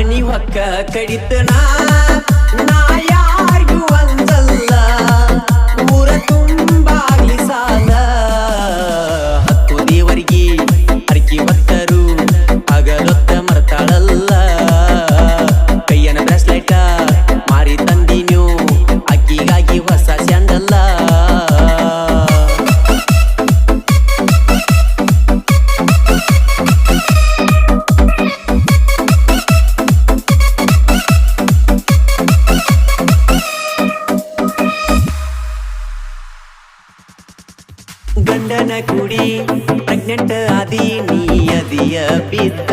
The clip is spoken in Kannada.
ಮನಿ ಹೊಕ್ಕ ಕಡಿತನ ನಾ ಯಾರ್ಗೂ ಅಂಜಲ್ಲ ಊರ ತುಂಬಾಗ್ಲಿ ಸಾಲ ಹತ್ತು ದೇವರಿಗೆ ಅರ್ಕಿ ಹೊತ್ತರು ಹಗಲೊತ್ತ ಮರ್ತಾಳಲ್ಲ ಕೈಯನ ಬ್ರಾಸ್ಲೆಟ ಮಾರಿ ತಂದಿನ್ಯೂ ಅಕ್ಕಿಗಾಗಿ ಹೊಸ ಸ್ಯಾಂಡಲ್ಲ ಗಂಡನ ಕುಡಿ ಪ್ರೆಗ್ನೆಂಟ್ ಆದಿ ನೀ ಅದಿಯ ಬಿದ್ದ